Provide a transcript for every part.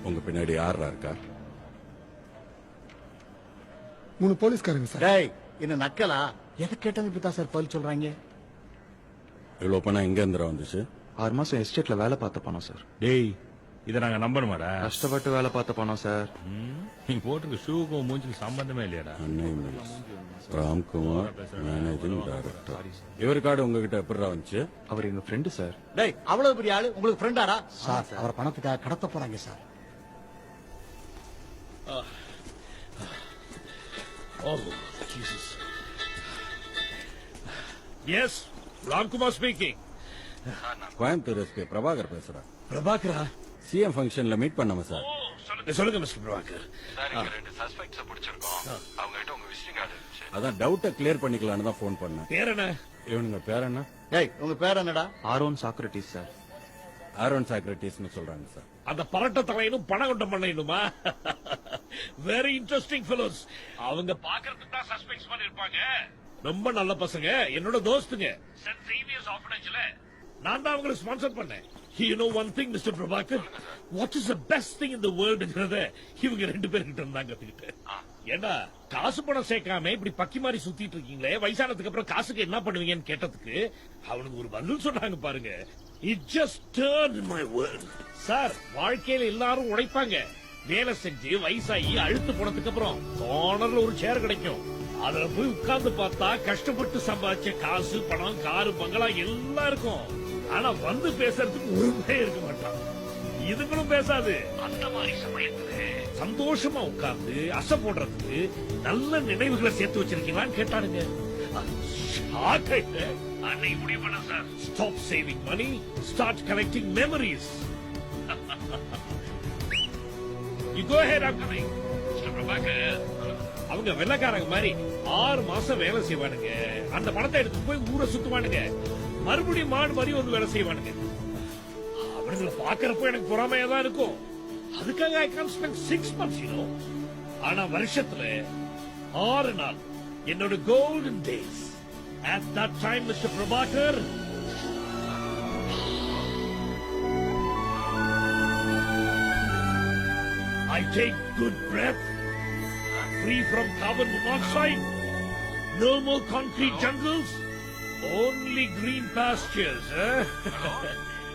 உங்க பின்னாடி யாரா இருக்கா? 3 போலீஸ்காரங்க சார். டேய் என்ன நக்கலா? எதை கேட்டாலும் இப்படிதான் சார் பதில் சொல்றாங்க. இவ்வளவு பணம் எங்க இருந்துடா வந்துச்சு? 6 மாசம் எஸ்டேட்ல வேலை பார்த்த பணம் சார். டேய் இதை நாங்க நம்பணுமாடா? கஷ்டப்பட்டு வேலை பார்த்த பணம் சார். நீ போட்டிருக்க ஷூக்கும் மூஞ்சுக்கு சம்பந்தமே இல்லையாடா? அன்னை மில்ஸ் ராம்குமார், மேனேஜிங் டைரக்டர். இவர் கார்டு உங்ககிட்ட எப்படிடா வந்துச்சு? அவர் எங்க ஃப்ரெண்டு சார். டேய் அவ்வளவு பெரிய ஆளு உங்களுக்கு ஃப்ரெண்டாரா? சார் அவர் பணத்துக்காக கடத்த போறாங்க sir. Oh, Jesus. Yes, Ramkumar speaking. Coimbatore SP Prabhakar பேசுறேன். பிரபாகரா? சிஎம் ஃபங்க்ஷன்ல மீட் பண்ணாம சார். சொல்லுங்க மிஸ்டர் பிரபாகர். சார் இங்க 2 சஸ்பெக்ட்ஸ் பிடிச்சிருக்கோம். அவங்க கிட்ட உங்க விசிட்டிங் கார்டு இருந்துச்சு. அதான் டவுட்டை கிளியர் பண்ணிக்கலாம்னு தான் ஃபோன் பண்ணேன். பேர் என்ன? இவனுங்க பேர் என்ன? டேய் உங்க பேர் என்னடா? Aaron Socrates sir. ஆரோன் சாக்ரட்டிஸ்னு சொல்றாங்க சார். அந்த பரட்ட தலையனும் பணம் கொண்ட பண்ணையனுமா? Very interesting fellows. அவங்க பாக்குறதுக்கு தான் சஸ்பெக்ட்ஸ் மாதிரி இருப்பாங்க. ரொம்ப நல்ல பசங்க, என்னோட தோஸ்துங்க. சென்ட் சேவியர்ஸ் ஆர்ஃபனேஜ்ல நான் தான் அவங்களை ஸ்பான்சர் பண்ணேன். You know one thing, Mr. Prabhakar? What is the best thing in the world? இவங்க 2 பேர்கிட்ட இருந்தாங்க கத்துக்கிட்டேன். ஏன்னா காசு பணம் சேர்க்காம இப்படி பக்கி மாதிரி சுத்திட்டு இருக்கீங்களே, வயசானதுக்கு அப்புறம் காசுக்கு என்ன பண்ணுவீங்கன்னு கேட்டதுக்கு அவனுக்கு ஒரு பதில் சொன்னாங்க பாருங்க. It just turned my world. Sir வாழ்க்கையில எல்லாரும் உழைப்பாங்க. வேலை செஞ்சு வயசாகி அழுத்து போனதுக்கு அப்புறம் கார்னர்ல ஒரு சேர் கிடைக்கும். அதுல போய் உட்கார்ந்து பார்த்தா கஷ்டப்பட்டு சம்பாதிச்ச காசு பணம் காரு பங்களா எல்லாம் இருக்கும். ஆனா வந்து பேசுறதுக்கு ஒருமே இருக்க மாட்டான். இதுங்களும் பேசாது. அந்த மாதிரி சமயத்துல சந்தோஷமா உட்கார்ந்து அசை போடுறதுக்கு நல்ல நினைவுகளை சேர்த்து வச்சிருக்கீங்களான்னு கேட்டானுங்க. அன்னைக்கு முடிவு பண்ண sir. Stop saving money, start collecting memories. You go ahead, I'm coming. Mr. Prabhakar. அவங்க வெள்ளக்காரங்க மாதிரி 6 மாசம் வேலை செய்வானுங்க. அந்த பணத்தை எடுத்து போய் ஊரை சுத்துவானுங்க. மறுபடியும் மாடு மாதிரி வந்து வேலை செய்வானுங்க. அவனுங்களை பாக்குறப்போ எனக்கு பொறாமையா தான் இருக்கும். அதுக்காக I can't spend 6 months, you know. ஆனா வருஷத்துல 6 நாள் என்னோட golden days. At that time, Mr. Prabhakar, I take good breath, free from carbon monoxide, no more concrete jungles, only green pastures.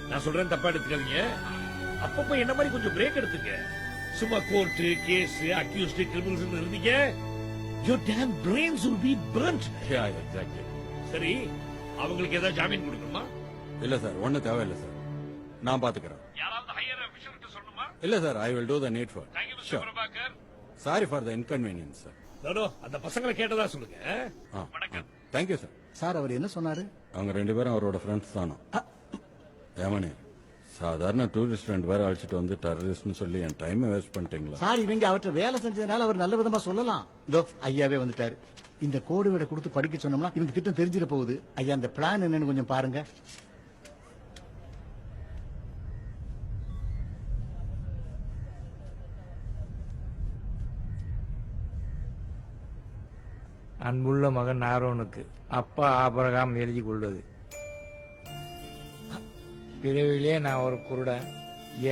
நான் சொல்றேன் தப்பா எடுத்துக்காதீங்க. அப்பப்ப என்ன மாதிரி கொஞ்சம் பிரேக் எடுத்துங்க. சும்மா கோர்ட் கேஸ் அக்யூஸ்ட் கிரிமினல்ஸ் இருந்தீங்க, your damn brains will be burnt. Yeah, exactly. சரி, அவங்களுக்கு ஏதாவது ஜாமீன் கொடுக்கணுமா? இல்ல சார், ஒண்ணு தேவையில்லை சார். நான் பாத்துக்கிறேன். யாராவது ஹையர் ஆபீசர் கிட்ட சொல்லணுமா? இல்ல sir, I will do the needful. Thank you, Mr. Prabhakar. Sorry for the inconvenience sir. No, அந்த பசங்களை கேட்டதா சொல்லுங்க. வணக்கம். Thank you sir. சார் அவர் என்ன சொன்னாரு? அவங்க 2 பேரும் அவரோட ஃப்ரெண்ட்ஸ் தானோ. ஏமனே, சாதாரண டூரிஸ்ட் 2 பேரை அழைச்சிட்டு வந்து டெரரிஸ்ட்னு சொல்லி என் டைமை வேஸ்ட் பண்ணிட்டீங்களா? சார் இவங்க அவர்கிட்ட வேலை செஞ்சதுனால அவர் நல்ல விதமா சொல்லலாம். இதோ ஐயாவே வந்துட்டாரு. இந்த கோடு விட கொடுத்து படிக்க சொன்னோம்னா இவங்க திட்டம் தெரிஞ்சிட போகுது. ஐயா அந்த பிளான் என்னன்னு கொஞ்சம் பாருங்க. அன்புள்ள மகன் ஆரோனுக்கு அப்பா ஆபிரகாம் எழுதி கொள்வது. பிறவிலே நான் ஒரு குருடன்,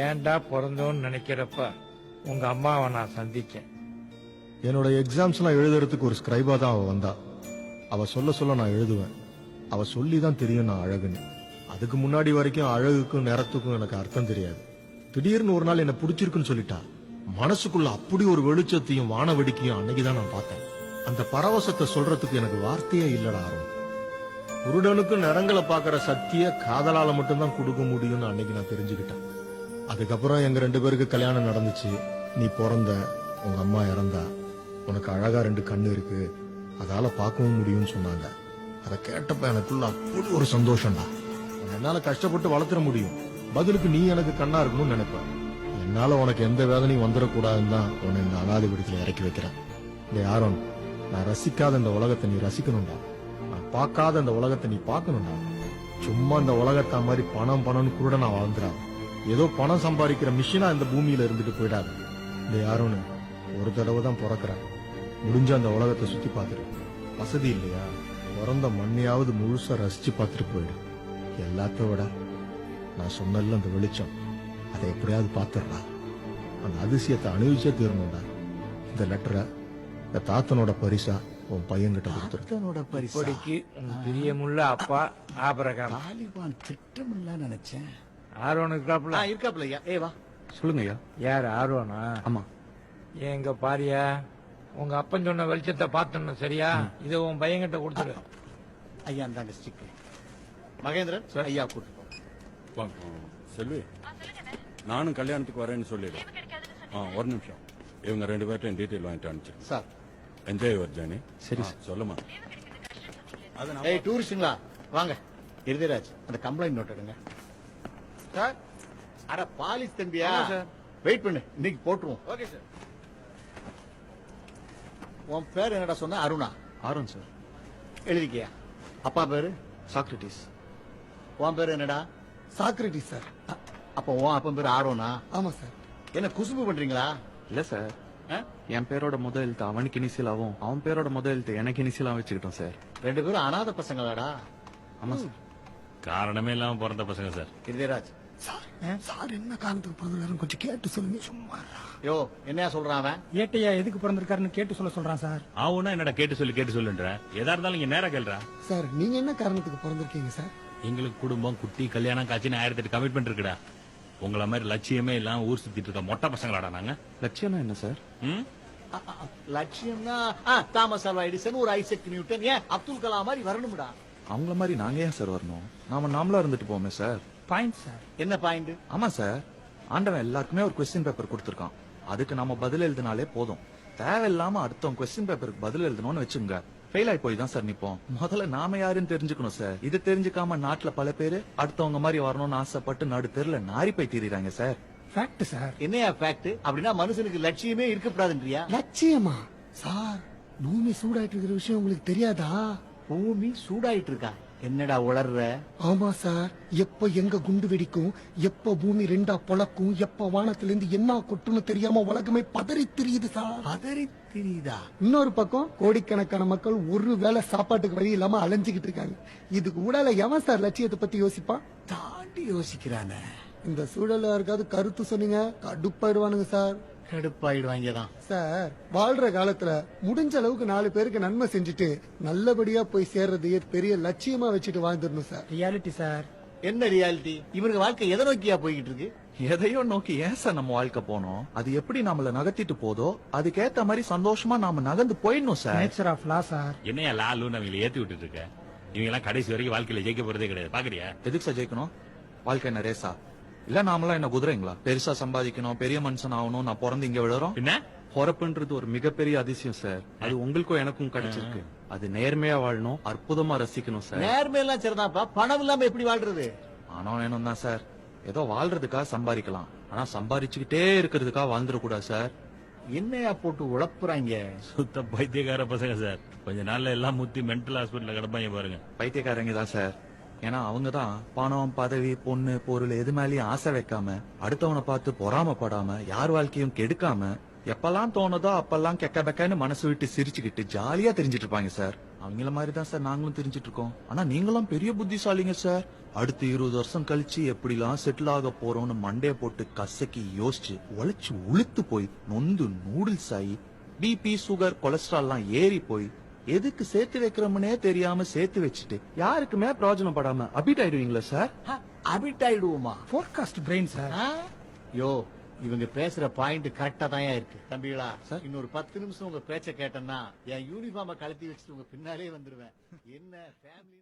ஏன்டா பிறந்தோன்னு நினைக்கிறப்ப உங்க அம்மாவை நான் சந்திச்சேன். என்னோட எக்ஸாம்ஸ்லாம் எழுதுறதுக்கு ஒரு ஸ்கிரைபா தான் அவ வந்தா. அவ சொல்ல சொல்ல நான் எழுதுவேன். அவ சொல்லி தான் தெரியும் நான் அழகுன்னு. அதுக்கு முன்னாடி வரைக்கும் அழகுக்கும் நிறத்துக்கும் எனக்கு அர்த்தம் தெரியாது. திடீர்னு ஒரு நாள் என்ன பிடிச்சிருக்குன்னு சொல்லிட்டா. மனசுக்குள்ள அப்படி ஒரு வெளிச்சத்தையும் வான வெடிக்கையும் அன்னைக்குதான் நான் பார்த்தேன். அந்த பரவசத்தை சொல்றதுக்கு எனக்கு வார்த்தையே இல்லடா ஆரம்பம். குருடனுக்கு நிறங்களை பாக்குற சக்திய காதலால மட்டும்தான் கொடுக்க முடியும்னு அன்னைக்கு நான் தெரிஞ்சுக்கிட்டேன். அதுக்கப்புறம் எங்க 2 பேருக்கு கல்யாணம் நடந்துச்சு. நீ பிறந்த, உங்க அம்மா இறந்தா, உனக்கு அழகா 2 கண்ணு இருக்கு, அதால பார்க்கவும் முடியும்னு சொன்னாங்க. அதை கேட்டப்ப எனக்குள்ள அப்படி ஒரு சந்தோஷம்டா. என்னால கஷ்டப்பட்டு வளர்த்துற முடியும், பதிலுக்கு நீ எனக்கு கண்ணா இருக்கணும்னு நினைப்பேன். என்னால உனக்கு எந்த வேதனையும் வந்துடக்கூடாதுன்னு தான் உன்னை இந்த அனாதை விடத்துல இறக்கி வைக்கிறேன். யாரும் நான் ரசிக்காத இந்த உலகத்தை நீ ரசிக்கணும்டா. நான் பார்க்காத இந்த உலகத்தை நீ பார்க்கணும்டா. சும்மா இந்த உலகத்தை மாதிரி பணம் பணம்னு கூட நான் வாழ்ந்துடாது. ஏதோ பணம் சம்பாதிக்கிற மிஷினா இந்த பூமியில இருந்துட்டு போயிடாது. இந்த யாருன்னு ஒரு தடவை தான் பிறக்கிறேன். முடிஞ்ச அந்த உலகத்தை சுத்தி பாத்துரு. வசதி இல்லையா, பிறந்த மண்ணையாவது முழுசா ரசிச்சு பார்த்துட்டு போயிடு. எல்லாத்த விட நான் சொன்னல அந்த வெளிச்சம், அதை எப்படியாவது பாத்துறா. அந்த அதிசயத்தை அனுபவிச்சே தீரணும்டா. இந்த லெட்டரை இந்த தாத்தனோட பரிசா உன் பையன்கிட்ட கொடுத்துரு. தாத்தனோட பரிசா? இப்படிக்கு உன் பிரியமுள்ள அப்பா ஆபரகாம். தாலிபான் திட்டமில்ல நினைச்சேன். ஆரோன் இருக்கிறாப்புல? இருக்காப்ல ஐயா. வா. சொல்லுங்க ஐயா. யார் ஆர்வனா? ஆமா. எங்க பாரியா, உங்க அப்பன் சொன்ன வெளிச்சத்தை பார்த்தணும் சரியா? இதை உன் பையன்கிட்ட கொடுத்துரு. ஐயா அந்தாங்க ஸ்டிக். மகேந்திரன் ஐயா கூட்டு போ. செல்வி, நானும் கல்யாணத்துக்கு வரேன்னு சொல்லிடு. ஒரு நிமிஷம், இவங்க 2 பேர்ட்டையும் டீட்டெயில் வாங்கிட்டு அனுப்பிச்சிருக்கேன். சார். Enjoy your journey. சரி சொல்லுமா. டூரிஸ்டுங்களா வாங்க. இருதராஜ் அந்த கம்ப்ளைண்ட் நோட் எடுங்க. சார். அட பாலிஸ் தம்பியா? வெயிட் பண்ணு, இன்னைக்கு போட்டுருவோம். Okay sir. உன் பேர் என்னடா சொன்ன? அருணா? Aaron sir. எழுதிக்கியா? அப்பா பேரு? சாக்ரட்டிஸ். உன் பேரு என்னடா? Socrates sir. அப்ப உன் அப்பன் பேரு ஆரோனா? ஆமா சார். என்ன குசும்பு பண்றீங்களா? இல்ல சார், ஆ? என் பேரோட முதல் எழுத்து அவனுக்கு இனிசியலாவும் அவன் பேரோட முதல் எழுத்து எனக்கு இனிசியலாவும் வச்சுக்கிட்டோம் சார். 2 பேரும் அனாதை பசங்களாடா? ஆமா சார். காரணமே இல்லாம பிறந்த பசங்க சார். இருதராஜ். சார் என்ன காரணத்துக்கு பிறந்தாலும் கொஞ்சம் கேட்டு சொல்லுங்க. சும்மா யோ என்னையா சொல்றான் அவன்? ஏட்டையா எதுக்கு பிறந்திருக்காருன்னு கேட்டு சொல்றான் சார். ஆவுனா என்னடா கேட்டு சொல்லுன்ற? எதா இருந்தாலும் இங்க நேரா கேள்றா. சார் நீங்க என்ன காரணத்துக்கு பிறந்திருக்கீங்க சார்? எங்களுக்கு குடும்பம், குட்டி, கல்யாணம் காட்சின்னு 1008 கமிட்மெண்ட் இருக்குடா. உங்கள மாதிரி லட்சியமே இல்லாம ஊர் சுத்திட்டு இருக்க மொட்டை பசங்களாடா நாங்க. லட்சியம்னா என்ன சார்? ம்? லட்சியம்னா தாமஸ் ஆல்வா எடிசன், ஒரு ஐசக் நியூட்டன், ஏன் அப்துல் கலாம் மாதிரி வரணும்டா. அவங்கள மாதிரி நாங்க ஏன் சார் வரணும்? நாமளா இருந்துட்டு போமே சார். Point sir. என்ன பாயிண்ட்? ஆமா சார், ஆண்டவன் எல்லாருக்குமே ஒரு கொஸ்டின் பேப்பர் கொடுத்திருக்கான். அதுக்கு நம்ம பதில் எழுதினாலே போதும். தேவையில்லாம அடுத்தவங்க கொஸ்டின் பேப்பருக்கு பதில் எழுதணும்னு வச்சுங்க, ஃபெயில் ஆகி போய் தான் சார் நிப்போம். முதல்ல நாம யாருன்னு தெரிஞ்சுக்கணும் சார். இது தெரிஞ்சுக்காம நாட்டுல பல பேரு அடுத்தவங்க மாதிரி வரணும்னு ஆசைப்பட்டு நடு தெருல நாரி போய் தீராங்க சார். Fact sir. என்னையா ஃபேக்ட்? அப்படின்னா மனுஷனுக்கு லட்சியமே இருக்கக்கூடாதுன்றியா? லட்சியமா சார்? பூமி சூடாயிட்டு இருக்கிற விஷயம் உங்களுக்கு தெரியாதா? பூமி சூடாயிட்டு இருக்கா? என்னடா உளர்ற? ஆமா சார். எப்ப எங்க குண்டு வெடிக்கும், எப்ப பூமி 2ஆ பொளக்கும், எப்ப வானத்துல இருந்து என்ன கொட்டுன்னு தெரியாம உலகமே பதறி திரியுது சார். பதறி தெரியுதா? இன்னொரு பக்கம் கோடிக்கணக்கான மக்கள் ஒரு வேளை சாப்பாட்டுக்கு வழி இல்லாம அலைஞ்சுகிட்டு இருக்காங்க. இதுக்கு ஊடால எவன் சார் லட்சியத்தை பத்தி யோசிப்பான்? தாண்டி யோசிக்கிறானே. இந்த சூழல்ல யாருக்காவது கருத்து சொன்னீங்க கடுப்பாயிடுவானுங்க சார். கடுப்பாயிடுவாங்க தான் சார். வாழ்ற காலத்துல முடிஞ்ச அளவுக்கு 4 பேருக்கு நன்மை செஞ்சுட்டு நல்லபடியா போய் சேர்றதையே பெரிய லட்சியமா வச்சுட்டு வாழ்ந்துடணும் சார். Reality sir. என்ன ரியாலிட்டி? இவருக்கு வாழ்க்கை எதை நோக்கியா போய்கிட்டு இருக்கு? எதையோ நோக்கி ஏன் சார் நம்ம வாழ்க்கை போனோம்? அது எப்படி நம்மள நகர்த்திட்டு போதோ அதுக்கேத்த மாதிரி சந்தோஷமா நாம நகர்ந்து போயிடணும் sir. Nature of law sir. என்னையா லாலுன்னு அவங்களை ஏத்தி விட்டுட்டு இருக்க? இவங்க எல்லாம் கடைசி வரைக்கும் வாழ்க்கையில ஜெயிக்க போறதே கிடையாது. பாக்குறியா? எதுக்கு சார் ஜெயிக்கணும்? வாழ்க்கை என்ன ரேசா? இல்ல நாமெல்லாம் என்ன குதிரைங்களா? பெருசா சம்பாதிக்கணும், பெரிய மனுஷன் ஆகணும், நான் பிறந்து இங்க விழுறோம். என்ன பொறப்புன்றது ஒரு மிகப்பெரிய அதிசயம் சார். அது உங்களுக்கும் எனக்கும் கிடைச்சிருக்கு. அது நேர்மையா வாழணும், அற்புதமா ரசிக்கணும் சார். நேர்மையெல்லாம் சரிதான்ப்பா, பணம் இல்லாம எப்படி வாழ்றது? ஆனா வேணும் தான் சார். ஏதோ வாழ்றதுக்காக சம்பாதிக்கலாம், ஆனா சம்பாதிச்சுக்கிட்டே இருக்கிறதுக்காக வாழ்ந்துடக்கூடாது சார். என்னையா போட்டு உழப்புறாங்க? சுத்த பைத்தியக்கார பசங்க சார். கொஞ்ச நாள்ல எல்லாம் முத்தி மென்டல் ஹாஸ்பிட்டல்ல கிடப்பாங்க பாருங்க. பைத்தியக்காரங்க தான் சார். ஏன்னா அவங்க தான் பணம், பதவி, பொண்ணு, பொருள் எது மேலயும் ஆசை வைக்காம, அடுத்தவனை பார்த்து பொறாமப்படாம, யார் வாழ்க்கையும் கெடுக்காம, எப்பெல்லாம் தோணுதோ அப்பெல்லாம் கெக்க பெக்கன்னு மனசு விட்டு சிரிச்சுக்கிட்டு ஜாலியா தெரிஞ்சிட்டு இருப்பாங்க சார். அவங்கள மாதிரி தான் சார் நாங்களும் தெரிஞ்சிட்டு இருக்கோம். ஆனா நீங்களும் பெரிய புத்திசாலிங்க சார். அடுத்து 20 வருஷம் கழிச்சு எப்படிலாம் செட்டில் ஆக போறோம்னு மண்டைய போட்டு கசக்கி யோசிச்சு உழைச்சு உளுத்து போய் நொந்து நூடுல்ஸ் ஆகி பிபி, சுகர், கொலஸ்ட்ரால்லாம் ஏறி போய் எதுக்கு சேர்த்து வைக்கிறோம்னே தெரியாம சேர்த்து வச்சுட்டு யாருக்குமே பிரயோஜனப்படாம அபிட் ஆயிடுவீங்களா சார்? அபிட் ஆயிடுவோமா? Forecast brain sir. யோ இவங்க பேசுற பாயிண்ட் கரெக்டா தான் இருக்கு தம்பிகளா. இன்னொரு 10 நிமிஷம் உங்க பேச்ச கேட்டேன்னா என் யூனிஃபார்ம கழட்டி வச்சுட்டு உங்க பின்னாலே வந்துருவேன். என்ன ஃபேமிலி